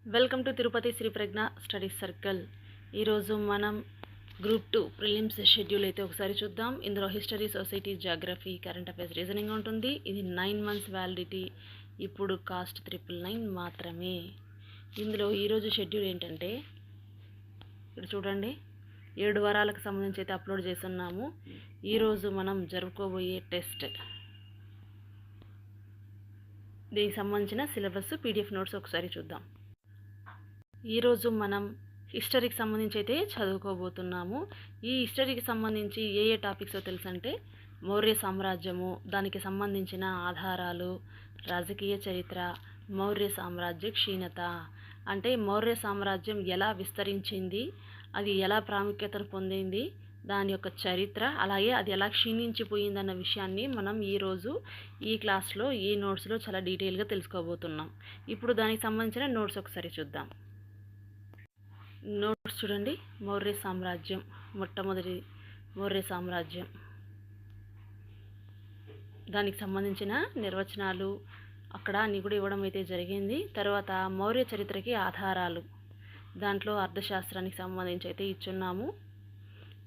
Welcome to Tirupati Sri Pragna study circle. ఈరోజు మనం group 2 prelims schedule అయితే ఒకసారి చూద్దాం. ఇందులో history, society, geography, current affairs, reasoning ఉంటుంది. ఇది 9 months వ్యాలిడిటీ. ఇప్పుడు కాస్ట్ 999 మాత్రమే. ఇందులో ఈరోజు షెడ్యూల్ ఏంటంటే ఇక్కడ చూడండి, 7 వారాలకు సంబంధించి అయితే అప్లోడ్ చేస్తున్నాము. ఈరోజు మనం జరుపుకోబోయే టెస్ట్, దీనికి సంబంధించిన సిలబస్, పీడిఎఫ్ నోట్స్ ఒకసారి చూద్దాం. ఈరోజు మనం హిస్టరీకి సంబంధించి అయితే చదువుకోబోతున్నాము. ఈ హిస్టరీకి సంబంధించి ఏ టాపిక్స్ తెలుసంటే, మౌర్య సామ్రాజ్యము, దానికి సంబంధించిన ఆధారాలు, రాజకీయ చరిత్ర, మౌర్య సామ్రాజ్య క్షీణత, అంటే మౌర్య సామ్రాజ్యం ఎలా విస్తరించింది, అది ఎలా ప్రాముఖ్యతను పొందింది, దాని యొక్క చరిత్ర, అలాగే అది ఎలా క్షీణించిపోయిందన్న విషయాన్ని మనం ఈరోజు ఈ క్లాస్లో, ఈ నోట్స్లో చాలా డీటెయిల్గా తెలుసుకోబోతున్నాం. ఇప్పుడు దానికి సంబంధించిన నోట్స్ ఒకసారి చూద్దాం. నోట్స్ చూడండి. మౌర్య సామ్రాజ్యం, మొట్టమొదటి మౌర్య సామ్రాజ్యం, దానికి సంబంధించిన నిర్వచనాలు అక్కడ అన్నీ కూడా ఇవ్వడం అయితే జరిగింది. తర్వాత మౌర్య చరిత్రకి ఆధారాలు, దాంట్లో అర్థశాస్త్రానికి సంబంధించి అయితే ఇచ్చున్నాము.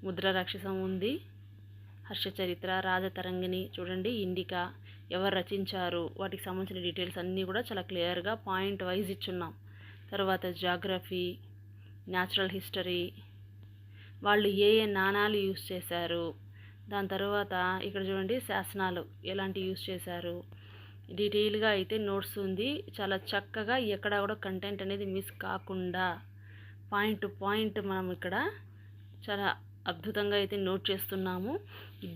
ముద్ర రాక్షసం ఉంది, హర్ష చరిత్ర, రాజతరంగిణి చూడండి, ఇండికా ఎవరు రచించారు, వాటికి సంబంధించిన డీటెయిల్స్ అన్నీ కూడా చాలా క్లియర్గా పాయింట్ వైజ్ ఇచ్చున్నాం. తర్వాత జాగ్రఫీ, న్యాచురల్ హిస్టరీ, వాళ్ళు ఏ నాణాలు యూస్ చేశారు, దాని తర్వాత ఇక్కడ చూడండి శాసనాలు ఎలాంటి యూస్ చేశారు, డీటెయిల్గా అయితే నోట్స్ ఉంది. చాలా చక్కగా ఎక్కడ కూడా కంటెంట్ అనేది మిస్ కాకుండా పాయింట్ టు పాయింట్ మనం ఇక్కడ చాలా అద్భుతంగా అయితే నోట్ చేస్తున్నాము.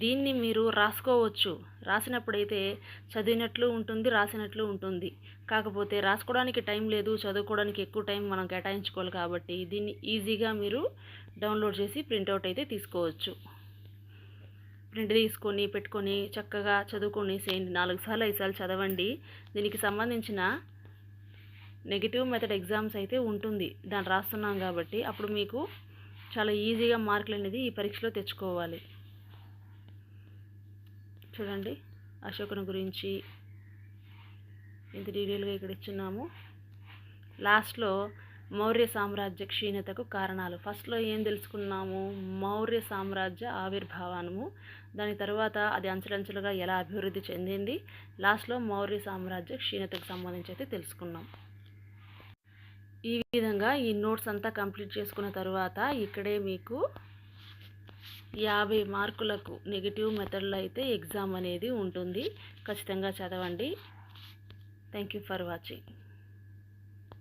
దీన్ని మీరు రాసుకోవచ్చు. రాసినప్పుడైతే చదివినట్లు ఉంటుంది, రాసినట్లు ఉంటుంది. కాకపోతే రాసుకోవడానికి టైం లేదు, చదువుకోవడానికి ఎక్కువ టైం మనం కేటాయించుకోవాలి. కాబట్టి దీన్ని ఈజీగా మీరు డౌన్లోడ్ చేసి ప్రింట్అవుట్ అయితే తీసుకోవచ్చు. ప్రింట్ తీసుకొని పెట్టుకొని చక్కగా చదువుకొని చేయండి. 4 సార్లు 5 సార్లు చదవండి. దీనికి సంబంధించిన నెగిటివ్ మెథడ్ ఎగ్జామ్స్ అయితే ఉంటుంది, దాన్ని రాస్తున్నాం కాబట్టి అప్పుడు మీకు చాలా ఈజీగా మార్కులు అనేది ఈ పరీక్షలో తెచ్చుకోవాలి. చూడండి, అశోకుని గురించి ఇంత డీటెయిల్గా ఇక్కడ ఇచ్చున్నాము. లాస్ట్లో మౌర్య సామ్రాజ్య క్షీణతకు కారణాలు. ఫస్ట్లో ఏం తెలుసుకున్నాము, మౌర్య సామ్రాజ్య ఆవిర్భావము, దాని తర్వాత అది అంచెలంచెలుగా ఎలా అభివృద్ధి చెందింది, లాస్ట్లో మౌర్య సామ్రాజ్య క్షీణతకు సంబంధించి అయితే తెలుసుకున్నాం. ఈ విధంగా ఈ నోట్స్ అంతా కంప్లీట్ చేసుకున్న తర్వాత ఇక్కడే మీకు 50 మార్కులకు నెగిటివ్ మెథడ్లో అయితే ఎగ్జామ్ అనేది ఉంటుంది. ఖచ్చితంగా చదవండి. Thank you for watching.